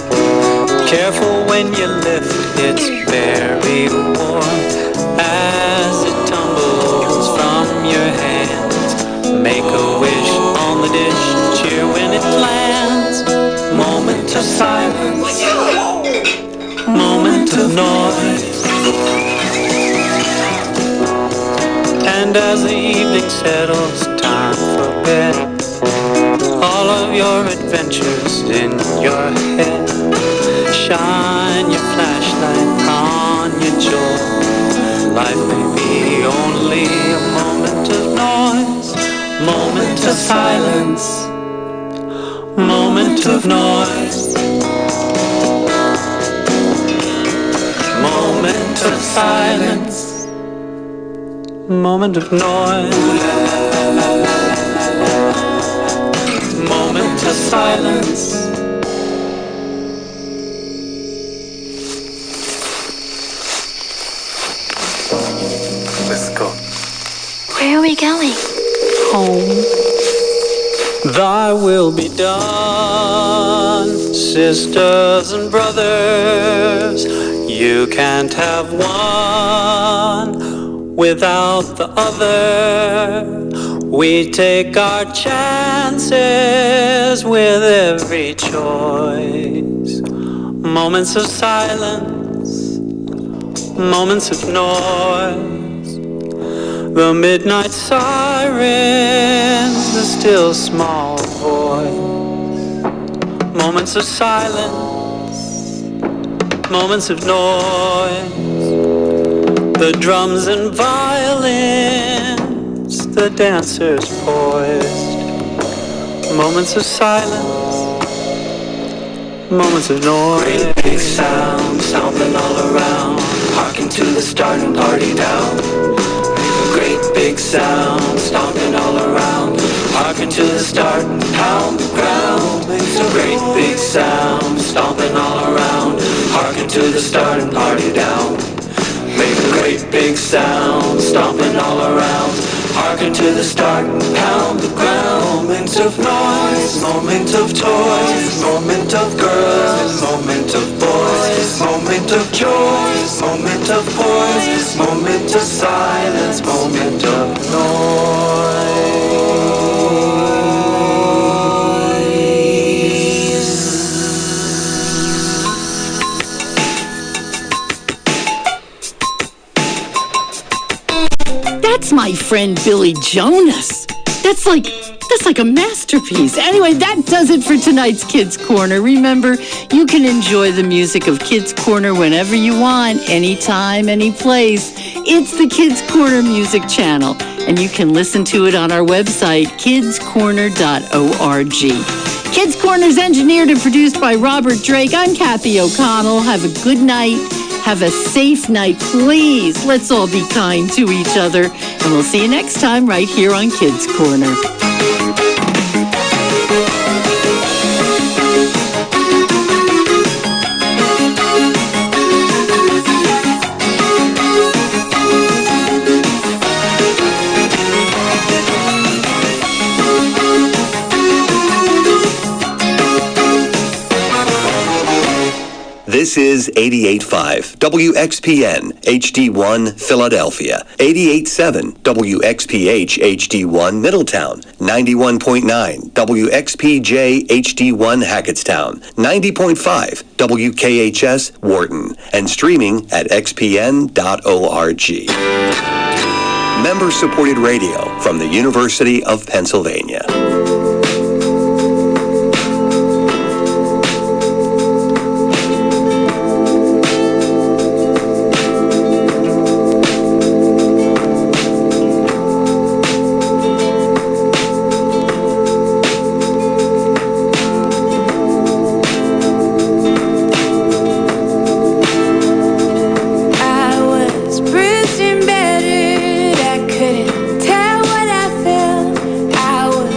Careful when you lift, it's very warm. As it tumbles from your hands, make a wish on the dish, cheer when it lands. Moment of silence, moment of noise. And as the evening settles, time for bed. All of your adventures in your head. Shine your flashlight on your joy. Life may be only a moment of noise, moment of silence, moment of noise, moment of silence, moment of noise, moment of silence. Let's go. Where are we going? Home. Thy will be done, sisters and brothers. You can't have one without the other. We take our chances with every choice. Moments of silence, moments of noise. The midnight sirens, the still small voice. Moments of silence, moments of noise. The drums and violins, the dancers poised. Moments of silence, moments of noise. Great big sound, stomping all around. Harken to the starting party down. Great big sound, stomping all around. Harken to the start and pound the ground. It's a great big sound, stomping all around. Harken to the start and party down. Make a great big sound, stomping all around. Harken to the start and pound the ground. Moment of noise, moment of toys, moment of girls, moment of of joy, moment of poise, moment of silence, moment of That's my friend Billy Jonas. That's like a masterpiece. Anyway, that does it for tonight's Kids Corner. Remember, you can enjoy the music of Kids Corner whenever you want, anytime, any place. It's the Kids Corner music channel, and you can listen to it on our website, kidscorner.org. Kids Corner is engineered and produced by Robert Drake. I'm Kathy O'Connell. Have a good night. Have a safe night, please. Let's all be kind to each other. And we'll see you next time right here on Kids Corner. This is 88.5 WXPN HD1 Philadelphia, 88.7 WXPH HD1 Middletown, 91.9 WXPJ HD1 Hackettstown, 90.5 WKHS Wharton, and streaming at xpn.org. Member-supported radio from the University of Pennsylvania. Bruised and battered, I couldn't tell what I felt. I was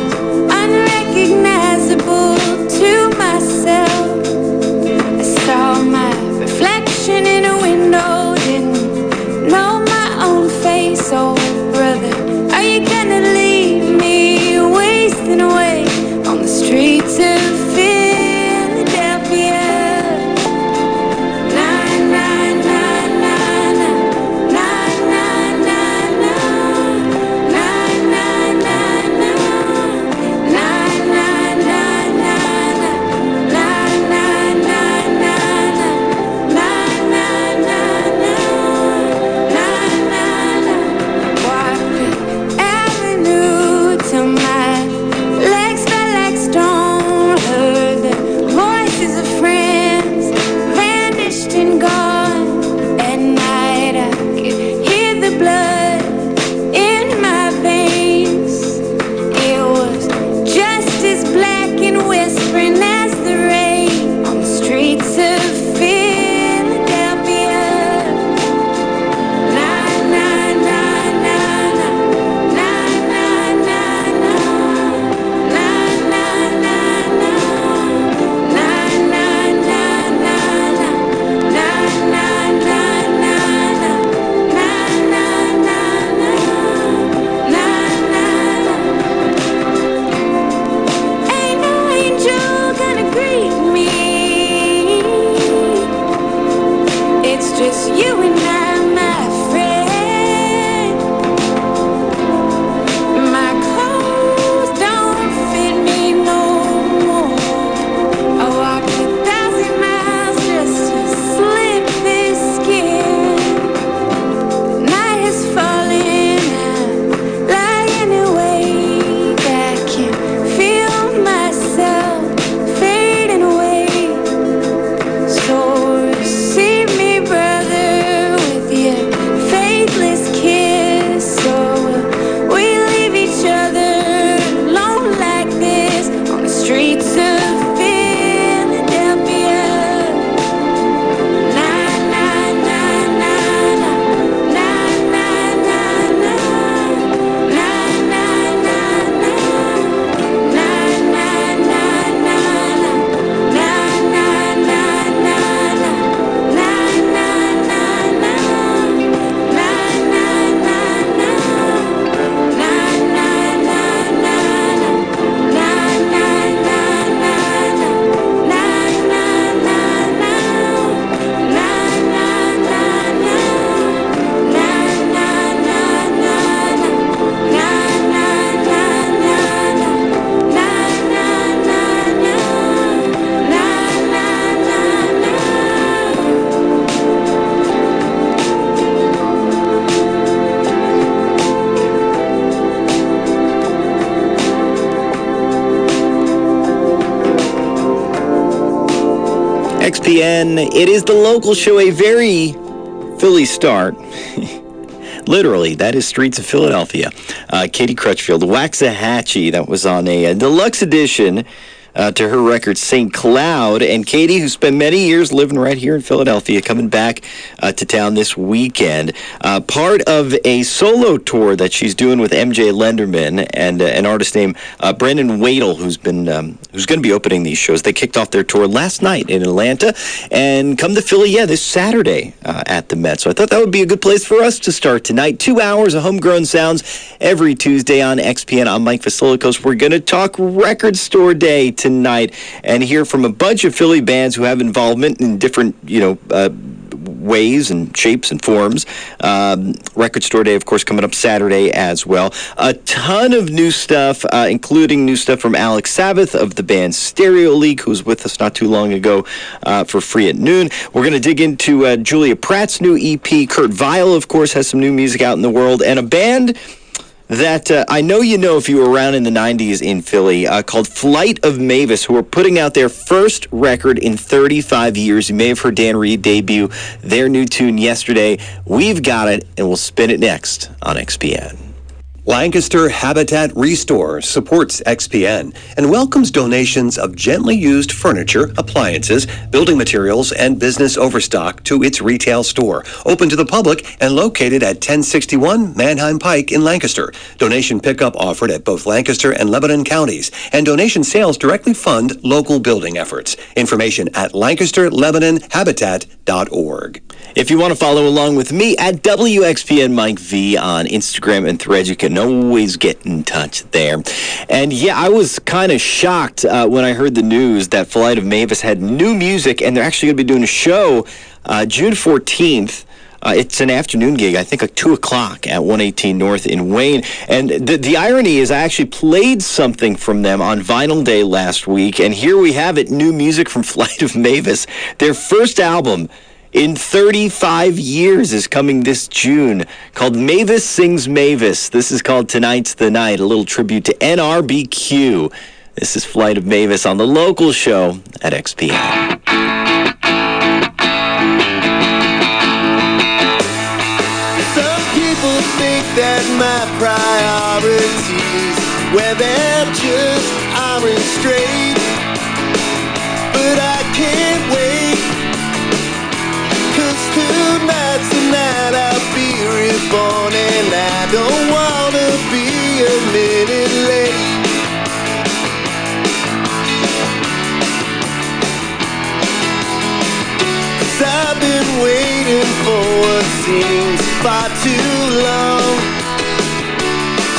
XPN, it is the local show, a very Philly start. Literally, that is Streets of Philadelphia. Katie Crutchfield, Waxahachie, that was on a deluxe edition to her record, St. Cloud. And Katie, who spent many years living right here in Philadelphia, coming back to town this weekend. Part of a solo tour that she's doing with MJ Lenderman and an artist named Brendan Wadle, who's going to be opening these shows. They kicked off their tour last night in Atlanta and come to Philly, this Saturday at the Met. So I thought that would be a good place for us to start tonight. 2 hours of homegrown sounds every Tuesday on XPN. I'm Mike Vasilikos. We're going to talk Record Store Day tonight and hear from a bunch of Philly bands who have involvement in different, ways and shapes and forms. Record Store Day, of course, coming up Saturday as well. A ton of new stuff, including new stuff from Alex Sabbath of the band Stereo League, who was with us not too long ago for Free at Noon. We're going to dig into Julia Pratt's new EP. Kurt Vile, of course, has some new music out in the world, and a band that I know you know if you were around in the 90s in Philly, called Flight of Mavis, who are putting out their first record in 35 years. You may have heard Dan Reed debut their new tune yesterday. We've got it, and we'll spin it next on XPN. Lancaster Habitat Restore supports XPN and welcomes donations of gently used furniture, appliances, building materials, and business overstock to its retail store, open to the public and located at 1061 Manheim Pike in Lancaster. Donation pickup offered at both Lancaster and Lebanon counties, and donation sales directly fund local building efforts. Information at LancasterLebanonHabitat.org. If you want to follow along with me at WXPN Mike V on Instagram and Threads, you can always get in touch there. And I was kind of shocked when I heard the news that Flight of Mavis had new music, and they're actually going to be doing a show June 14th. It's an afternoon gig, I think like 2 o'clock at 118 North in Wayne. And the irony is I actually played something from them on Vinyl Day last week, and here we have it, new music from Flight of Mavis. Their first album in 35 years is coming this June, called Mavis Sings Mavis. This is called Tonight's the Night, a little tribute to NRBQ. This is Flight of Mavis on the local show at XPN. Some people think that my priorities, well, they're just orange straight, but I can't wait. Tonight's the night I'll be reborn, and I don't wanna be a minute late. 'Cause I've been waiting for what seems far too long,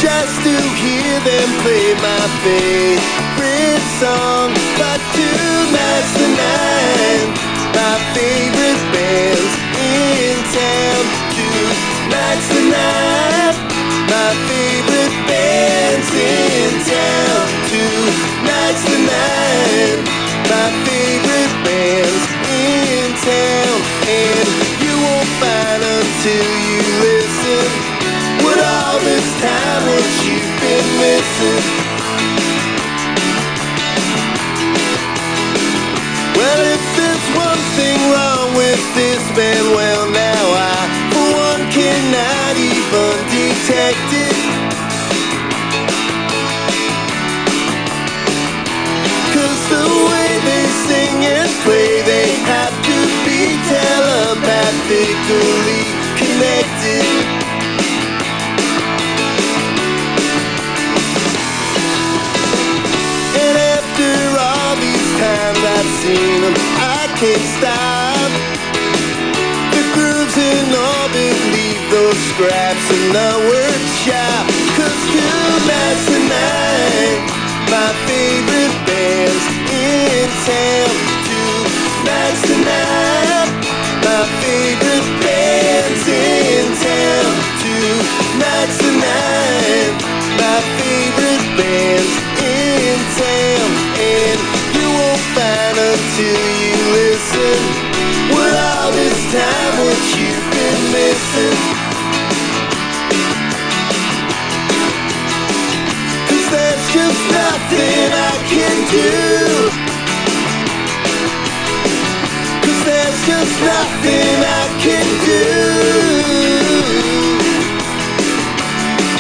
just to hear them play my favorite song. But tonight's the night, my favorite band's in town. Tonight's the night, my favorite band's in town. Tonight's the night, my favorite band's in town. And you won't find until you listen what all this time what you've been missing. Well, if there's one thing wrong with this band, well, now I, for one, cannot even detect it. 'Cause the way they sing and play, they have to be telepathically connected. And after all these times I've seen them, I can't stop. The grooves in orbit leave those scraps in the workshop. 'Cause tonight's the night, my favorite band's in town. Tonight's the night, my favorite band's in town. Tonight's the night, my favorite band's in town. And you won't find until you listen what all this time what you've been missing. 'Cause there's just nothing I can do just nothing I can do.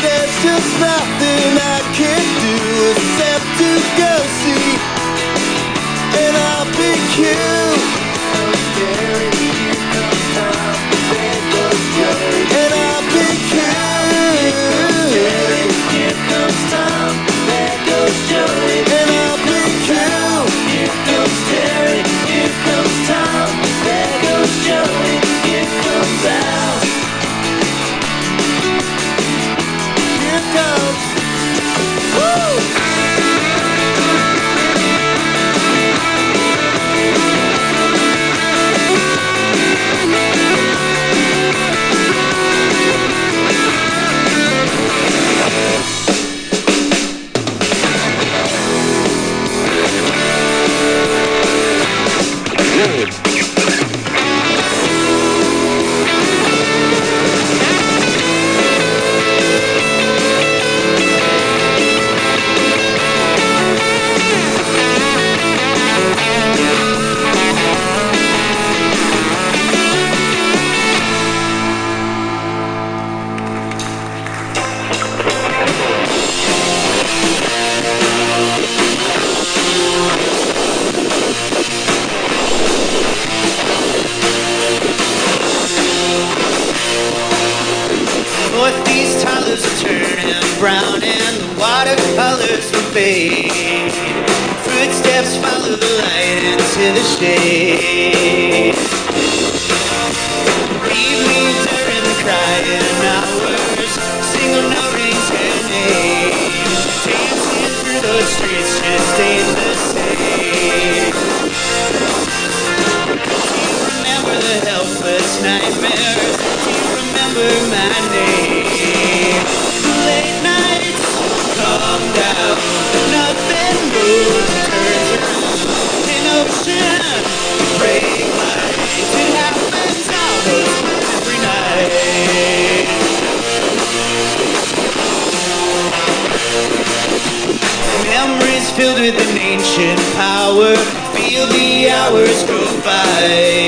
There's just nothing I can do except to go see, and I'll pick you. And I'll pick you. Here comes Tom, there goes Joey. And I'll pick you. Here comes Terry, here comes Tom, there goes Joey. Here comes Al. Here comes. Woo! Northeast colors are turning brown and the watercolors will fade. Footsteps follow the light into the shade. Leave me during the crying hours. Single no rings her name. Dancing through those streets just ain't the same. Do you remember the helpless nightmares? Do you remember my name? Late nights, calm down. Nothing moves, turns around. An ocean, break lights. It happens almost every night. Memories filled with an ancient power. Feel the hours go by.